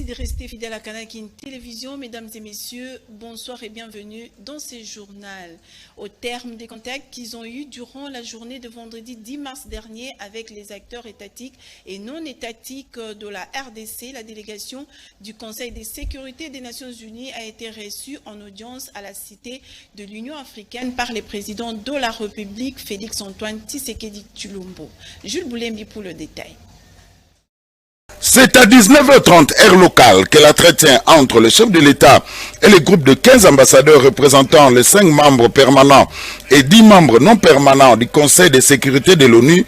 de rester fidèle à Kanakin Télévision. Mesdames et messieurs, bonsoir et bienvenue dans ce journal. Au terme des contacts qu'ils ont eus durant la journée de vendredi 10 mars dernier avec les acteurs étatiques et non étatiques de la RDC, la délégation du Conseil de sécurité des Nations Unies a été reçue en audience à la Cité de l'Union africaine par le président de la République, Félix-Antoine Tshisekedi Tshilombo. Jules Boulembi pour le détail. C'est à 19h30 heure locale que l'entretien entre le chef de l'État et le groupe de 15 ambassadeurs représentant les 5 membres permanents et 10 membres non permanents du Conseil de sécurité de l'ONU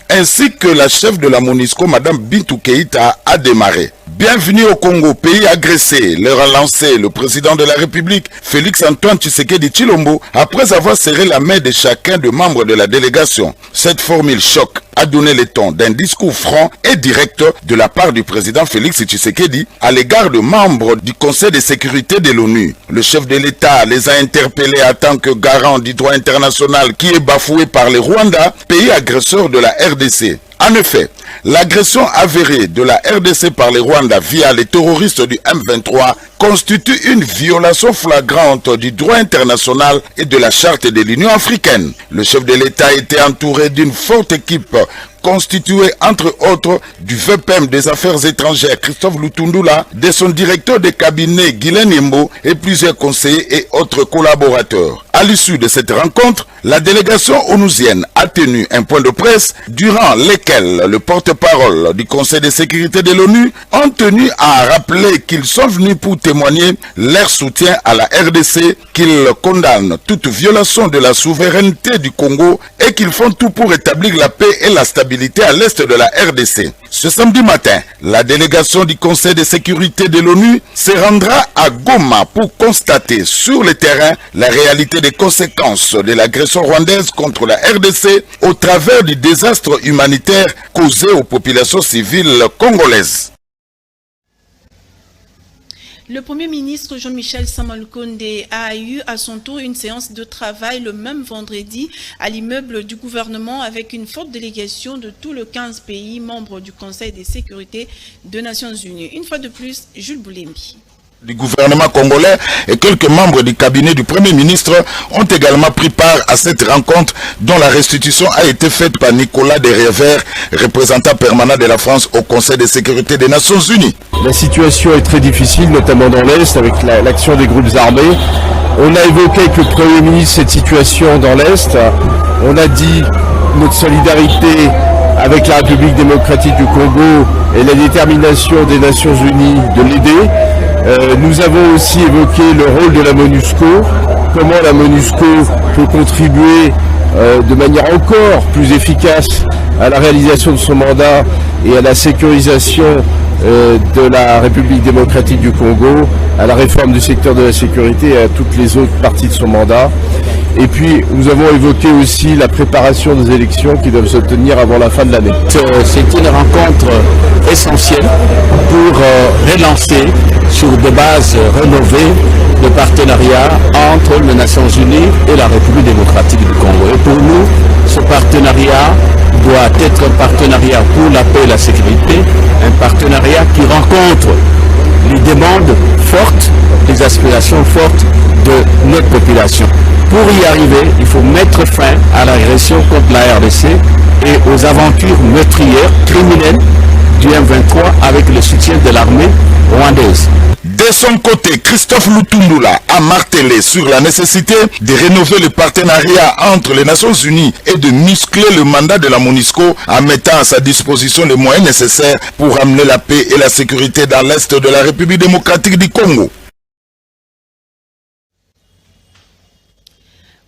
ainsi que la chef de la MONUSCO, Mme Bintou Keïta, a démarré. Bienvenue au Congo, pays agressé, leur a lancé le président de la République, Félix-Antoine Tshisekedi Tshilombo, après avoir serré la main de chacun des membres de la délégation. Cette formule choc a donné le ton d'un discours franc et direct de la part du président Félix Tshisekedi à l'égard de membres du Conseil de sécurité de l'ONU. Le chef de l'État les a interpellés en tant que garant du droit international qui est bafoué par le Rwanda, pays agresseur de la RDC. En effet, l'agression avérée de la RDC par le Rwanda via les terroristes du M23 constitue une violation flagrante du droit international et de la charte de l'Union africaine. Le chef de l'État était entouré d'une forte équipe constitué entre autres du VPM des Affaires étrangères Christophe Lutundula, de son directeur de cabinet Guylaine Yembo et plusieurs conseillers et autres collaborateurs. À l'issue de cette rencontre, la délégation onusienne a tenu un point de presse durant lequel le porte-parole du Conseil de sécurité de l'ONU ont tenu à rappeler qu'ils sont venus pour témoigner leur soutien à la RDC, qu'ils condamnent toute violation de la souveraineté du Congo et qu'ils font tout pour établir la paix et la stabilité à l'est de la RDC. Ce samedi matin, la délégation du Conseil de sécurité de l'ONU se rendra à Goma pour constater sur le terrain la réalité des conséquences de l'agression rwandaise contre la RDC au travers du désastre humanitaire causé aux populations civiles congolaises. Le Premier ministre Jean-Michel Samalukonde a eu à son tour une séance de travail le même vendredi à l'immeuble du gouvernement avec une forte délégation de tous les 15 pays membres du Conseil de sécurité des Nations Unies. Une fois de plus, Jules Boulembi. Du gouvernement congolais et quelques membres du cabinet du Premier ministre ont également pris part à cette rencontre dont la restitution a été faite par Nicolas Derrière, représentant permanent de la France au Conseil de sécurité des Nations Unies. La situation est très difficile, notamment dans l'Est, avec l'action des groupes armés. On a évoqué avec le Premier ministre cette situation dans l'Est. On a dit notre solidarité avec la République démocratique du Congo et la détermination des Nations Unies de l'aider. Nous avons aussi évoqué le rôle de la MONUSCO, comment la MONUSCO peut contribuer de manière encore plus efficace à la réalisation de son mandat et à la sécurisation de la République démocratique du Congo, à la réforme du secteur de la sécurité et à toutes les autres parties de son mandat. Et puis nous avons évoqué aussi la préparation des élections qui doivent se tenir avant la fin de l'année. C'est une rencontre essentielle pour relancer sur des bases rénovées le partenariat entre les Nations Unies et la République démocratique du Congo. Et pour nous, ce partenariat doit être un partenariat pour la paix et la sécurité, un partenariat qui rencontre les demandes fortes, les aspirations fortes de notre population. Pour y arriver, il faut mettre fin à l'agression contre la RDC et aux aventures meurtrières, criminelles du M23 avec le soutien de l'armée rwandaise. De son côté, Christophe Lutundula a martelé sur la nécessité de rénover le partenariat entre les Nations Unies et de muscler le mandat de la MONUSCO en mettant à sa disposition les moyens nécessaires pour amener la paix et la sécurité dans l'Est de la République démocratique du Congo.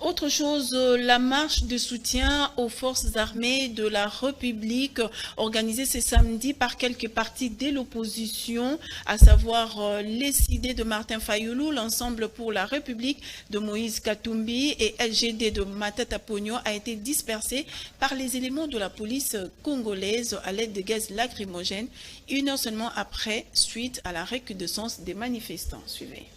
Autre chose, la marche de soutien aux forces armées de la République organisée ce samedi par quelques partis de l'opposition, à savoir les CD de Martin Fayoulou, l'Ensemble pour la République de Moïse Katumbi et LGD de Matata Pogno a été dispersé par les éléments de la police congolaise à l'aide de gaz lacrymogène, 1 heure seulement après, suite à la recrudescence des manifestants. Suivez.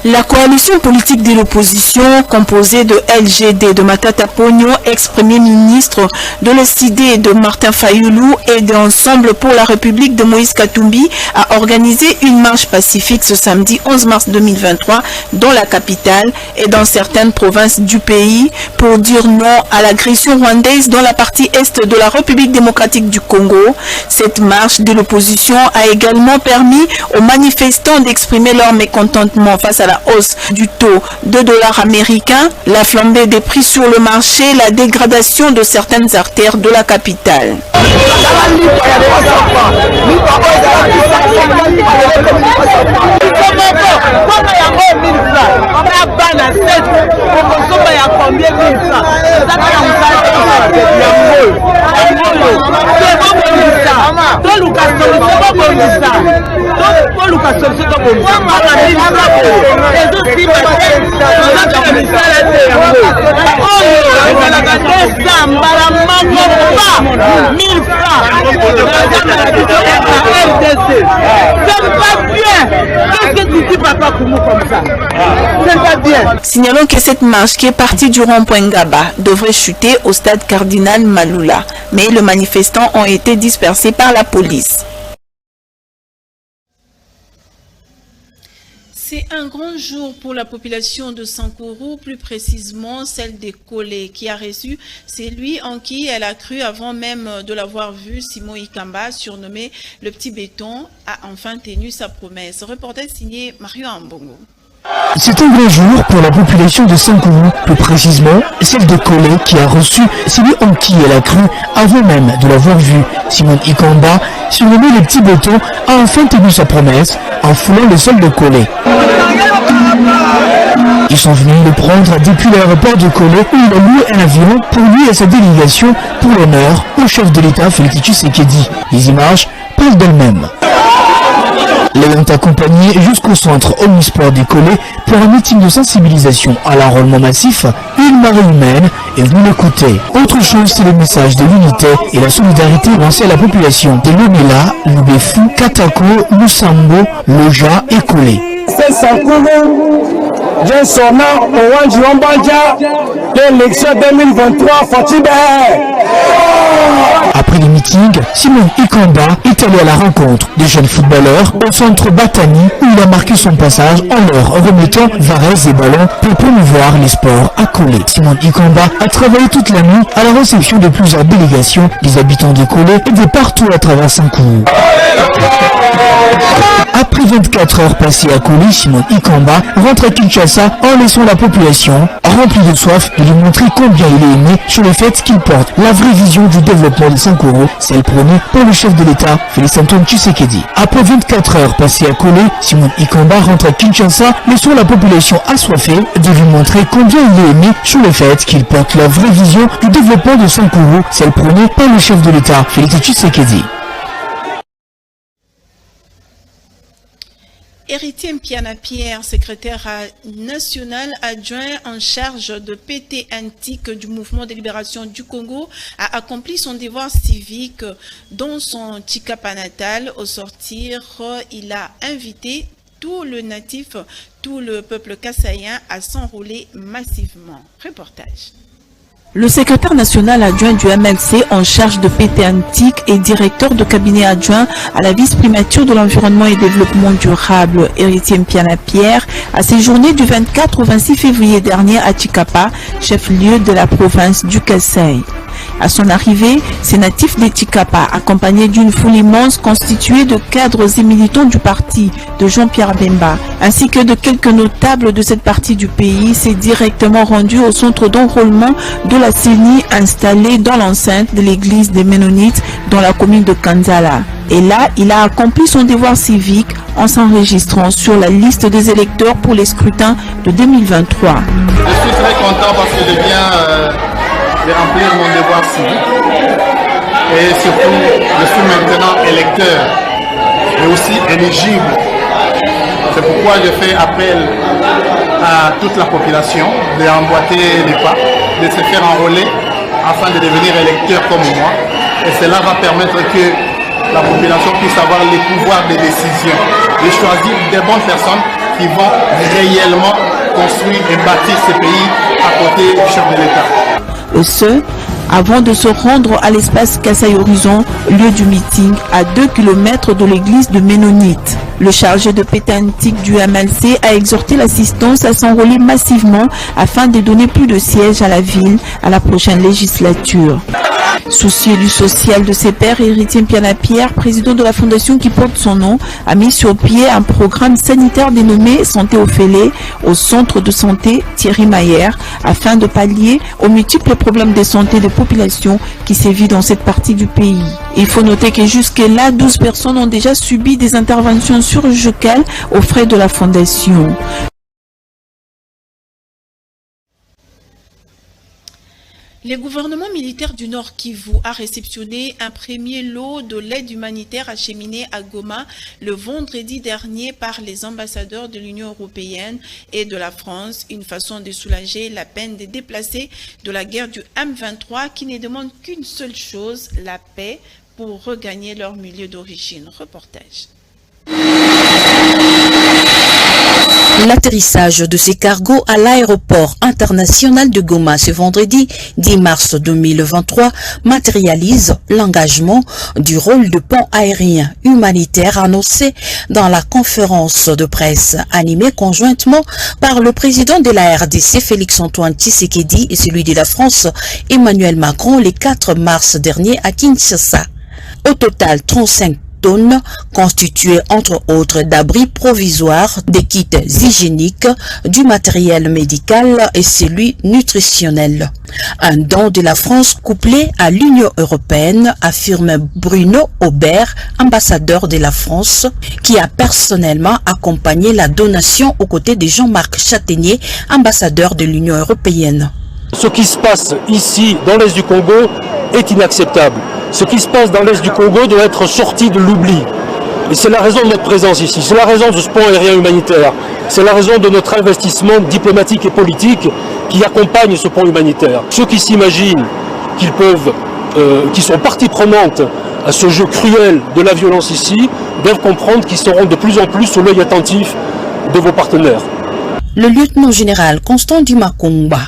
La coalition politique de l'opposition, composée de LGD de Matata Pogno, ex-premier ministre de l'SID de Martin Fayoulou et d'Ensemble pour la République de Moïse Katumbi, a organisé une marche pacifique ce samedi 11 mars 2023 dans la capitale et dans certaines provinces du pays pour dire non à l'agression rwandaise dans la partie est de la République démocratique du Congo. Cette marche de l'opposition a également permis aux manifestants d'exprimer leur mécontentement face à la hausse du taux de dollars américains, la flambée des prix sur le marché, la dégradation de certaines artères de la capitale. Signalons que cette marche qui est partie du rond-point Ngaba devrait chuter au stade Cardinal Maloula, mais les manifestants ont été dispersés par la police. C'est un grand jour pour la population de Sankourou, plus précisément celle des Kolé, qui a reçu celui en qui elle a cru avant même de l'avoir vu. Simon Ikamba, surnommé le Petit Béton, a enfin tenu sa promesse. Reportage signé Mario Ambongo. C'est un grand jour pour la population de Sankourou, plus précisément celle de Kolé qui a reçu celui en qui elle a cru avant même de l'avoir vu. Simon Ikamba, surnommé le Petit Béton, a enfin tenu sa promesse en foulant le sol de Kolé. Ils sont venus le prendre depuis l'aéroport de Kolé où il a loué un avion pour lui et sa délégation pour l'honneur au chef de l'État Félix Tshisekedi. Les images parlent d'elles-mêmes. Les ont accompagnés jusqu'au centre Omnisport des Kolé pour un meeting de sensibilisation à l'enrôlement massif. Une marée humaine est venue l'écouter. Autre chose, c'est le message de l'unité et la solidarité lancé à la population de Lomela, Lubefu, Katako, Lusambo, Loja et Kolé. C'est Sankourou, Jensona, Owanji Wambanja, l'élection 2023, Fatibé. Après le meeting, Simon Ikamba est allé à la rencontre des jeunes footballeurs au centre Batani où il a marqué son passage en leur remettant varèses et ballons pour promouvoir les sports à Kolé. Simon Ikamba a travaillé toute la nuit à la réception de plusieurs délégations des habitants de Kolé et de partout à travers Sankourou. Après 24 heures passées à Kolé, Simon Ikamba rentre à Kinshasa en laissant la population remplie de soif et lui montrer combien il est aimé sur le fait qu'il porte la vraie vision du développement de Sankourou, celle prônée pour le chef de l'État, Félix Tshisekedi. Après 24 heures passées à Kolé, Simon Ikamba rentre à Kinshasa, laissant la population assoiffée de lui montrer combien il est aimé sur le fait qu'il porte la vraie vision du développement de Sankourou, celle prônée par le chef de l'État, Félix Tshisekedi. Héritier Mpiana Pierre, secrétaire national adjoint en charge de PT Antique du mouvement de libération du Congo, a accompli son devoir civique dans son Tshikapa natal. Au sortir, il a invité tout le natif, tout le peuple kassaïen à s'enrôler massivement. Reportage. Le secrétaire national adjoint du MLC en charge de PT Antique et directeur de cabinet adjoint à la vice-primature de l'environnement et développement durable, Héritier Mpiana Pierre, a séjourné du 24 au 26 février dernier à Tshikapa, chef-lieu de la province du Kasaï. À son arrivée, ces natifs de Tshikapa, accompagnés d'une foule immense constituée de cadres et militants du parti de Jean-Pierre Bemba, ainsi que de quelques notables de cette partie du pays, s'est directement rendu au centre d'enrôlement de la CENI installé dans l'enceinte de l'église des Ménonites dans la commune de Kanzala. Et là, il a accompli son devoir civique en s'enregistrant sur la liste des électeurs pour les scrutins de 2023. Je suis très content parce que je viens de remplir mon devoir civique et surtout je suis maintenant électeur mais aussi éligible. C'est pourquoi je fais appel à toute la population d'emboîter les pas, de se faire enrôler afin de devenir électeur comme moi, et cela va permettre que la population puisse avoir les pouvoirs de décision, de choisir des bonnes personnes qui vont réellement construire et bâtir ce pays à côté du chef de l'État. Et ce, avant de se rendre à l'espace Kassai Horizon, lieu du meeting, à 2 km de l'église de Ménonite. Le chargé de pétantique du MLC a exhorté l'assistance à s'enrôler massivement afin de donner plus de sièges à la ville à la prochaine législature. Soucieux du social de ses pairs, Héritier Mpiana-Pierre, président de la fondation qui porte son nom, a mis sur pied un programme sanitaire dénommé Santé au Félé au centre de santé Thierry Mayer afin de pallier aux multiples problèmes de santé des populations qui sévissent dans cette partie du pays. Il faut noter que jusque-là, 12 personnes ont déjà subi des interventions chirurgicales aux frais de la fondation. Le gouvernement militaire du Nord Kivu a réceptionné un premier lot de l'aide humanitaire acheminée à Goma le vendredi dernier par les ambassadeurs de l'Union européenne et de la France, une façon de soulager la peine des déplacés de la guerre du M23 qui ne demandent qu'une seule chose, la paix, pour regagner leur milieu d'origine. Reportage. L'atterrissage de ces cargos à l'aéroport international de Goma ce vendredi 10 mars 2023 matérialise l'engagement du rôle de pont aérien humanitaire annoncé dans la conférence de presse animée conjointement par le président de la RDC Félix-Antoine Tshisekedi et celui de la France Emmanuel Macron le 4 mars dernier à Kinshasa. Au total, 35 tonnes constituées entre autres d'abris provisoires, des kits hygiéniques, du matériel médical et celui nutritionnel. Un don de la France couplé à l'Union européenne, affirme Bruno Aubert, ambassadeur de la France, qui a personnellement accompagné la donation aux côtés de Jean-Marc Châtaignier, ambassadeur de l'Union européenne. Ce qui se passe ici, dans l'Est du Congo, est inacceptable. Ce qui se passe dans l'Est du Congo doit être sorti de l'oubli. Et c'est la raison de notre présence ici, c'est la raison de ce pont aérien humanitaire, c'est la raison de notre investissement diplomatique et politique qui accompagne ce pont humanitaire. Ceux qui s'imaginent qu'ils peuvent, qui sont partie prenante à ce jeu cruel de la violence ici, doivent comprendre qu'ils seront de plus en plus sous l'œil attentif de vos partenaires. Le lieutenant-général Constant Dimakumba,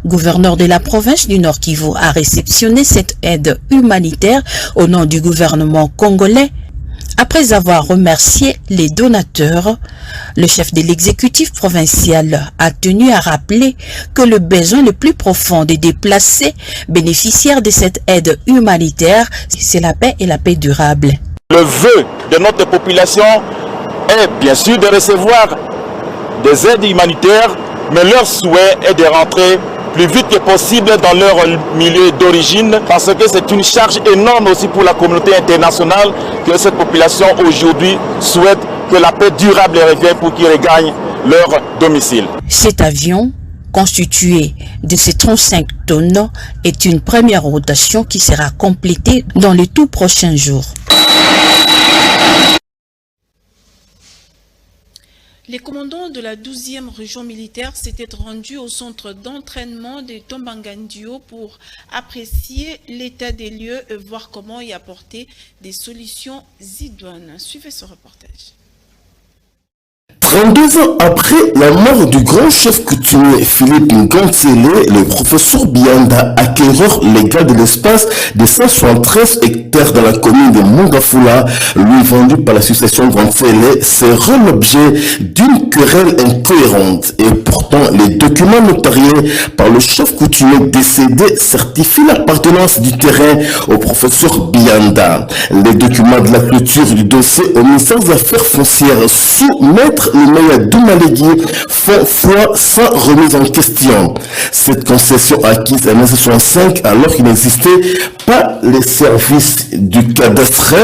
gouverneur de la province du Nord Kivu, a réceptionné cette aide humanitaire au nom du gouvernement congolais. Après avoir remercié les donateurs, le chef de l'exécutif provincial a tenu à rappeler que le besoin le plus profond des déplacés bénéficiaires de cette aide humanitaire, c'est la paix et la paix durable. Le vœu de notre population est bien sûr de recevoir des aides humanitaires, mais leur souhait est de rentrer plus vite que possible dans leur milieu d'origine, parce que c'est une charge énorme aussi pour la communauté internationale que cette population aujourd'hui souhaite que la paix durable revienne pour qu'ils regagnent leur domicile. Cet avion, constitué de ces 35 tonnes, est une première rotation qui sera complétée dans les tout prochains jours. Les commandants de la 12e région militaire s'étaient rendus au centre d'entraînement de Tombangandio pour apprécier l'état des lieux et voir comment y apporter des solutions idoines. Suivez ce reportage. 32 ans après la mort du grand chef coutumier Philippe Ngantsele, le professeur Bianda, acquéreur légal de l'espace de 173 hectares dans la commune de Mongafula, lui vendu par l'association Ngantsele, sera l'objet d'une querelle incohérente. Et pourtant, les documents notariés par le chef coutumier décédé certifient l'appartenance du terrain au professeur Bianda. Les documents de la clôture du dossier au ministère des Affaires foncières sous maître Lumaya Doumalégui font foi sans remise en question. Cette concession acquise en 1965 alors qu'il n'existait pas les services du cadastre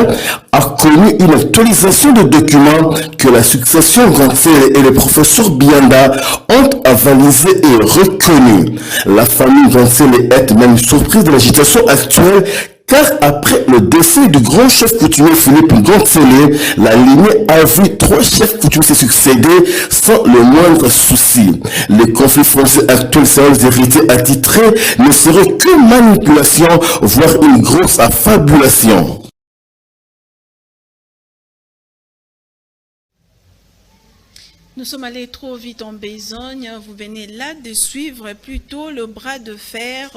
a connu une actualisation de documents que la succession Ngantsele et le professeur Bianda ont avalisé et reconnu. La famille Ngantsele est même surprise de l'agitation actuelle, car après le décès du grand chef coutumier Philippe Ngantsele, la lignée a vu 3 chefs coutumiers se succéder sans le moindre souci. Les conflits fonciers actuels selon les héritiers attitrés ne seraient qu'une manipulation, voire une grosse affabulation. Nous sommes allés trop vite en besogne. Vous venez là de suivre plutôt le bras de fer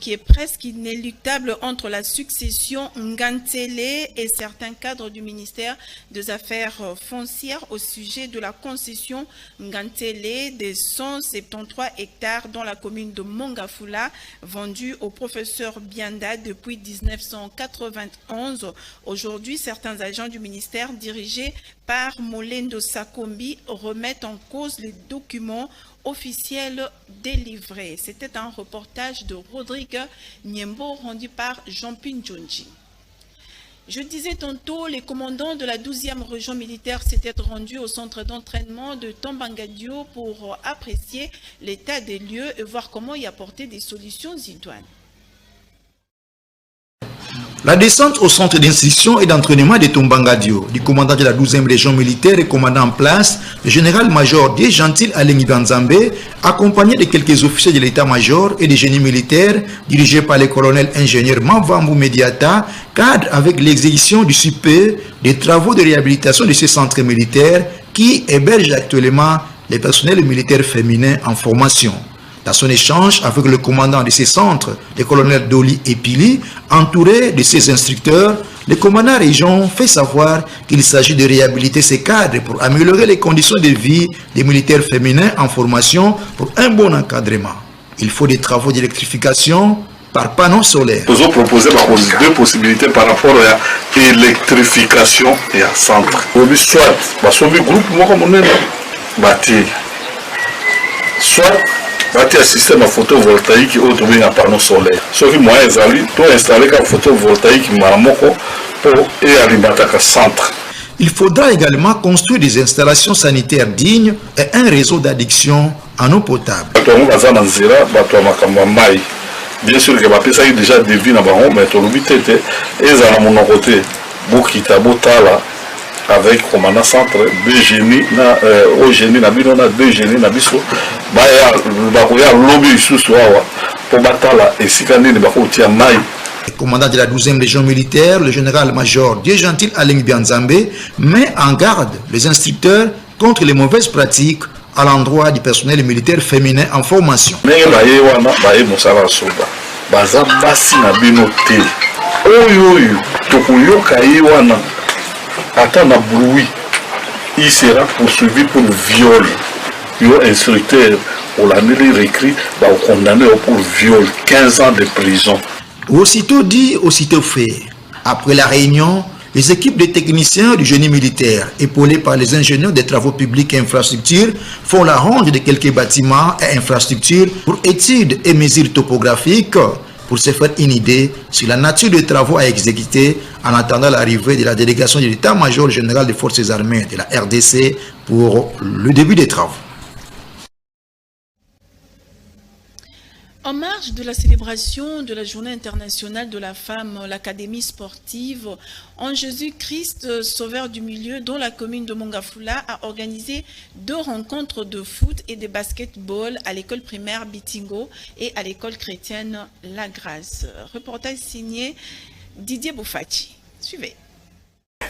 qui est presque inéluctable entre la succession Ngantele et certains cadres du ministère des Affaires foncières au sujet de la concession Ngantele des 173 hectares dans la commune de Mongafula, vendue au professeur Bianda depuis 1991. Aujourd'hui, certains agents du ministère dirigés par Molendo Sakombi remettent en cause les documents officiels délivrés. C'était un reportage de Rodrigue Niembo rendu par Jean-Pin Djonji. Je disais tantôt, les commandants de la 12e région militaire s'étaient rendus au centre d'entraînement de Tambangadio pour apprécier l'état des lieux et voir comment y apporter des solutions idoines. La descente au centre d'instruction et d'entraînement de Tombangadio du commandant de la 12e région militaire et commandant en place, le général-major D. Gentil Alengi Banzambe, accompagné de quelques officiers de l'état-major et des génies militaires, dirigés par le colonel-ingénieur Mavambu Mediata, cadre avec l'exécution du super des travaux de réhabilitation de ces centres militaires qui hébergent actuellement les personnels militaires féminins en formation. Dans son échange avec le commandant de ces centres, le colonel Doli Epili, entouré de ses instructeurs, le commandant région fait savoir qu'il s'agit de réhabiliter ces cadres pour améliorer les conditions de vie des militaires féminins en formation pour un bon encadrement. Il faut des travaux d'électrification par panneaux solaires. Nous avons proposé deux possibilités par rapport à l'électrification et à centre. Soit, groupe, soit bâti un système photovoltaïque autour d'un panneau solaire. Sauf que moi, j'ai installé un photovoltaïque pour alimenter le centre. Il faudra également construire des installations sanitaires dignes et un réseau d'addiction en eau potable. Bien sûr que ça est déjà deviné, mais tout le but était à mon côté, avec le commandant centre, deux génies, au génie, deux génies, le commandant de la 12e région militaire, le général-major D. Gentil Alengi Banzambe, met en garde les instructeurs contre les mauvaises pratiques à l'endroit du personnel militaire féminin en formation. Attends un bruit, il sera poursuivi pour viol. Le instructeur, on l'a écrit, condamné pour viol, 15 ans de prison. Aussitôt dit, aussitôt fait. Après la réunion, les équipes de techniciens du génie militaire, épaulées par les ingénieurs des travaux publics et infrastructures, font la ronde de quelques bâtiments et infrastructures pour études et mesures topographiques, pour se faire une idée sur la nature des travaux à exécuter en attendant l'arrivée de la délégation de l'état-major général des forces armées de la RDC pour le début des travaux. En marge de la célébration de la Journée internationale de la femme, l'Académie sportive en Jésus-Christ, Sauveur du Milieu, dont la commune de Mongafula a organisé 2 rencontres de foot et de basketball à l'école primaire Bitingo et à l'école chrétienne La Grâce. Reportage signé Didier Boufati. Suivez.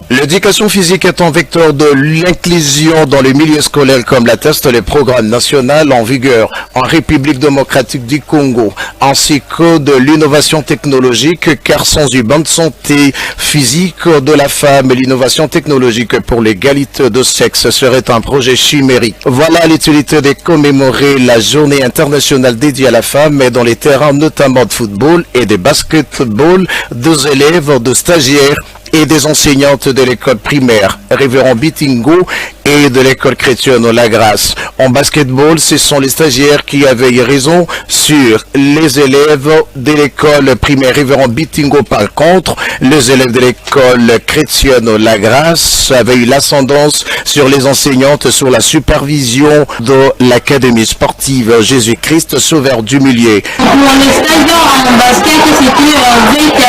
L'éducation physique est un vecteur de l'inclusion dans le milieu scolaire comme l'attestent les programmes nationaux en vigueur en République démocratique du Congo, ainsi que de l'innovation technologique, car sans une bonne santé physique de la femme, l'innovation technologique pour l'égalité de sexe serait un projet chimérique. Voilà l'utilité de commémorer la journée internationale dédiée à la femme, mais dans les terrains notamment de football et de basketball, des élèves, de stagiaires et des enseignantes de l'école primaire Révérend Bitingo et de l'école chrétienne La Grâce. En basketball, ce sont les stagiaires qui avaient raison sur les élèves de l'école primaire Révérend Bitingo. Par contre, les élèves de l'école chrétienne La Grâce avaient eu l'ascendance sur les enseignantes sur la supervision de l'Académie sportive Jésus-Christ, Sauveur du Milieu. Pour les stagiaires en basket, c'était avec 15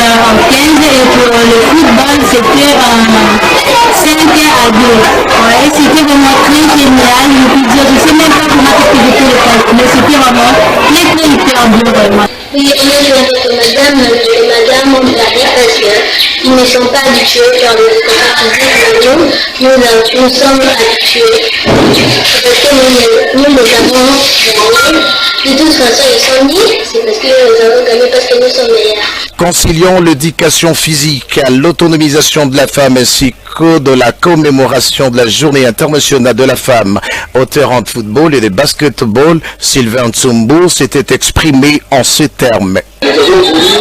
et pour le football, c'était 5 à 2. Ouais, c'était vraiment très génial. Je peux dire, je ne sais même pas comment c'était le cas, mais c'était vraiment très hyper bien vraiment. Oui, madame, on me l'a dit parce qu'ils ne sont pas habitués par le contact physique. nous sommes habitués. Parce que nous les avons gagnés. De toute façon, ils sont nés, c'est parce que nous les avons gagnés parce que nous sommes meilleurs. Conciliant l'éducation physique à l'autonomisation de la femme ainsi que de la commémoration de la journée internationale de la femme au terrain de football et de basketball, Sylvain Tsumbu s'était exprimé en ces termes. Nous avons voulu,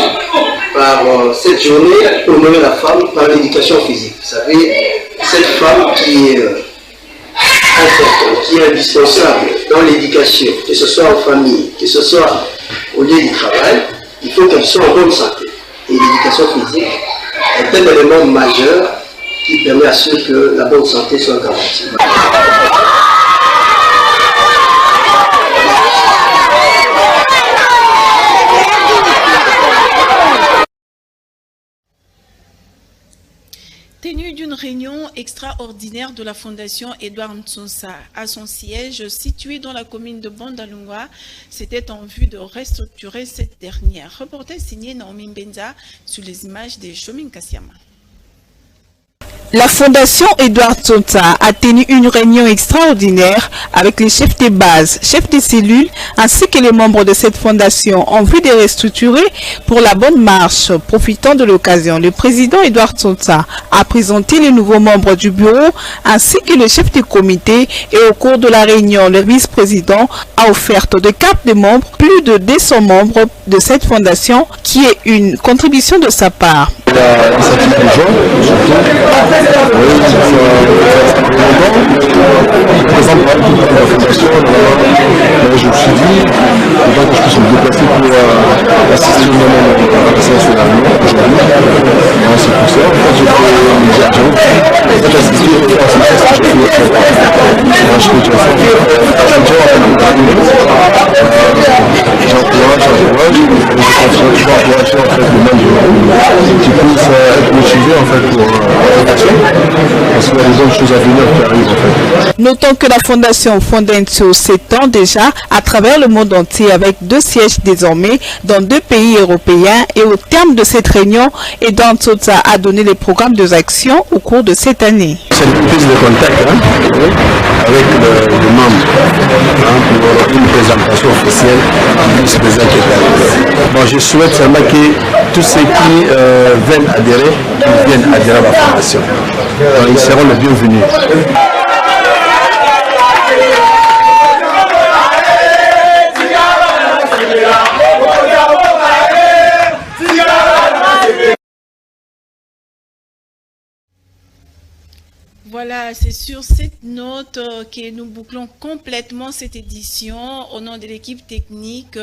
par cette journée, honorer la femme par l'éducation physique. Vous savez, cette femme qui est importante, qui est indispensable dans l'éducation, que ce soit en famille, que ce soit au lieu du travail, il faut qu'elle soit en bonne santé. Et l'éducation physique est un élément majeur qui permet à ce que la bonne santé soit garantie. Tenue d'une réunion extraordinaire de la Fondation Edouard Ntsonsa à son siège situé dans la commune de Bandalungwa, c'était en vue de restructurer cette dernière. Reportage signé Naomi Mbenza sur les images de Chomin Kassiama. La Fondation Edouard Ntsonsa a tenu une réunion extraordinaire avec les chefs des bases, chefs des cellules ainsi que les membres de cette fondation en vue de restructurer pour la bonne marche. Profitant de l'occasion, le président Edouard Ntsonsa a présenté les nouveaux membres du bureau ainsi que le chef du comité et au cours de la réunion, le vice-président a offert de cartes de membres plus de 200 membres de cette fondation qui est une contribution de sa part. Oui, ça fait présente la fondation, je me suis dit, autant que je puisse me déplacer pour assister au moment de la nationale aujourd'hui. C'est pour ça, en fait, j'ai assisté au faire ce que je fais autre part. Je fais déjà ça. J'encourage, en fait le monde qui puisse être motivé en fait pour parce qu'il y a des autres choses à venir qui arrivent en fait. Notons que la fondation Fondenso s'étend déjà à travers le monde entier avec 2 sièges désormais dans 2 pays européens et au terme de cette réunion, Edouard Ntsonsa a donné les programmes de action au cours de cette année. C'est une prise de contact avec le membre pour une présentation officielle du vice-président qui est arrivé. Bon, je souhaite seulement que tous ceux qui veulent adhérer, viennent adhérer à la formation. Donc, ils seront les bienvenus. Voilà, c'est sur cette note que nous bouclons complètement cette édition au nom de l'équipe technique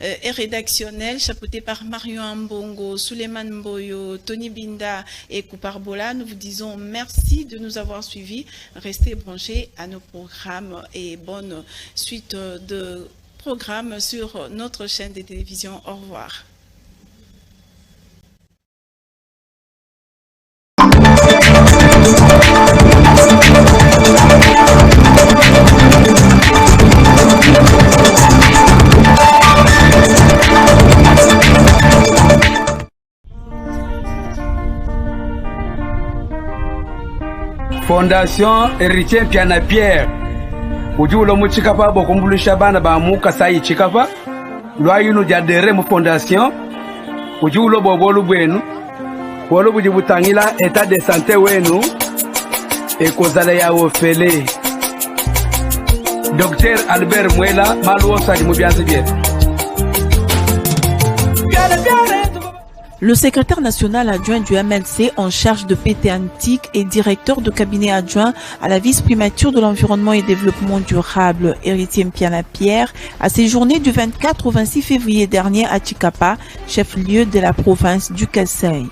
et rédactionnelle chapeautée par Marion Ambongo, Suleiman Mboyo, Tony Binda et Kouparbola. Nous vous disons merci de nous avoir suivis. Restez branchés à nos programmes et bonne suite de programmes sur notre chaîne de télévision. Au revoir. Fondation Héritier Piana Pierre ujulo muchikapa bokumbulisha bana ba muka sai chikapa lwayinu jadere mu fondation ujulo bobolu bwenu bolu bujibutangila état de santé wenu ekozala ya ofele Dr Albert Mwela maluo sadi mubyanzi byetu. Le secrétaire national adjoint du MLC en charge de PT Antique et directeur de cabinet adjoint à la vice-primature de l'environnement et développement durable, Héritier Mpiana Pierre, a séjourné du 24 au 26 février dernier à Tshikapa, chef-lieu de la province du Kasaï.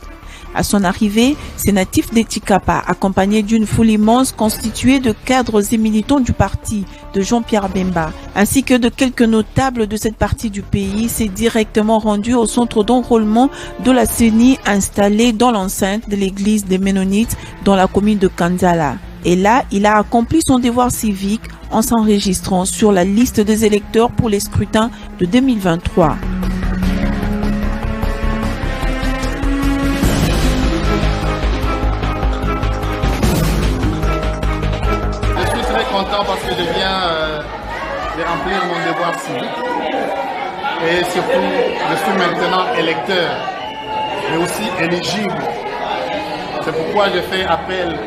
À son arrivée, ces natifs de Tshikapa, accompagnés d'une foule immense constituée de cadres et militants du parti de Jean-Pierre Bemba, ainsi que de quelques notables de cette partie du pays, s'est directement rendu au centre d'enrôlement de la CENI installé dans l'enceinte de l'église des Ménonites dans la commune de Kanzala. Et là, il a accompli son devoir civique en s'enregistrant sur la liste des électeurs pour les scrutins de 2023. que je viens de remplir mon devoir civique. Et surtout, je suis maintenant électeur, mais aussi éligible. C'est pourquoi je fais appel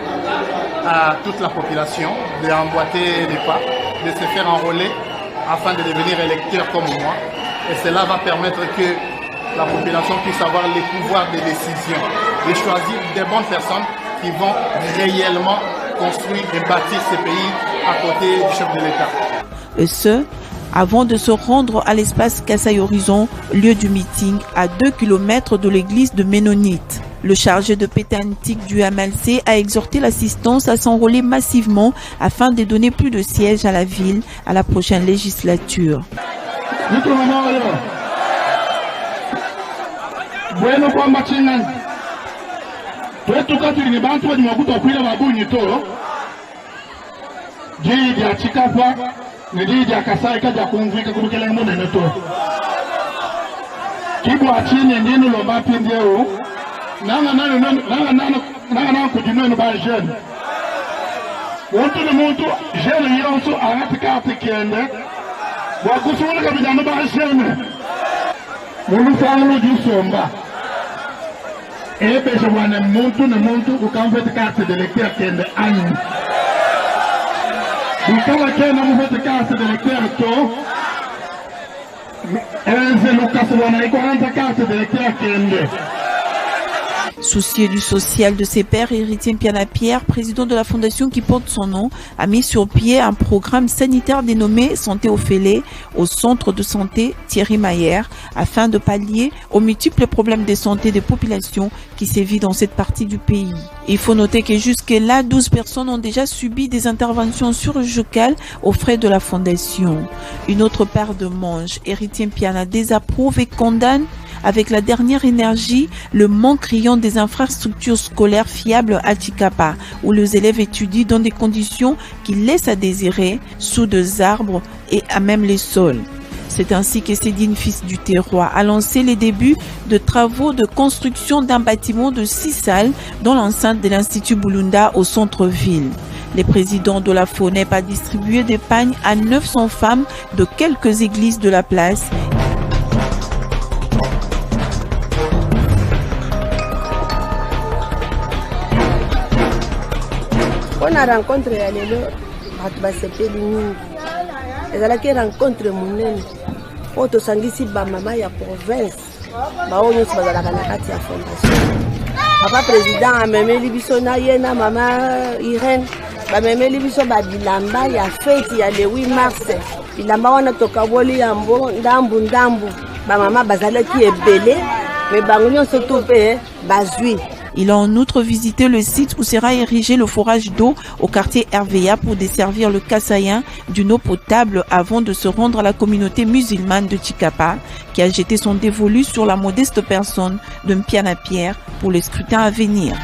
à toute la population d'emboîter les pas, de se faire enrôler afin de devenir électeur comme moi. Et cela va permettre que la population puisse avoir les pouvoirs de décision, de choisir des bonnes personnes qui vont réellement construire et bâtir ce pays à côté du chef de l'État. Et ce, avant de se rendre à l'espace Kasaï Horizon, lieu du meeting à 2 km de l'église de Ménonite. Le chargé de pétantique du MLC a exhorté l'assistance à s'enrôler massivement afin de donner plus de sièges à la ville à la prochaine législature. Soucieux du social de ses pairs, Héritier Mpiana-Pierre, président de la fondation qui porte son nom, a mis sur pied un programme sanitaire dénommé Santé au Félé au centre de santé Thierry Mayer afin de pallier aux multiples problèmes de santé des populations qui sévissent dans cette partie du pays. Il faut noter que jusque-là, 12 personnes ont déjà subi des interventions chirurgicales aux frais de la fondation. Une autre paire de manches, Héritier Mpiana désapprouve et condamne avec la dernière énergie le manque criant des infrastructures scolaires fiables à Chikapa, où les élèves étudient dans des conditions qui laissent à désirer, sous des arbres et à même les sols. C'est ainsi que Cédine, fils du terroir, a lancé les débuts de travaux de construction d'un bâtiment de 6 salles dans l'enceinte de l'Institut Bulunda au centre-ville. Les présidents de la FONEP a distribué des pagnes à 900 femmes de quelques églises de la place. On a rencontré à l'élo, ezalaki rencontre monene oyo tosangisi bamama ya province bao nyonso bazalaka na kati ya fondation. Papa président amemeli biso na ye na mama Irène bamemeli biso babilamba ya feti ya le 8 mars. Bilamba wana tokaboli yango ndambu bamama bazalaki ebele me bango nyonso to mpe bazwi. Il a en outre visité le site où sera érigé le forage d'eau au quartier RVA pour desservir le Kasaïen d'une eau potable avant de se rendre à la communauté musulmane de Chikapa qui a jeté son dévolu sur la modeste personne de Mpiana-Pierre pour le scrutin à venir.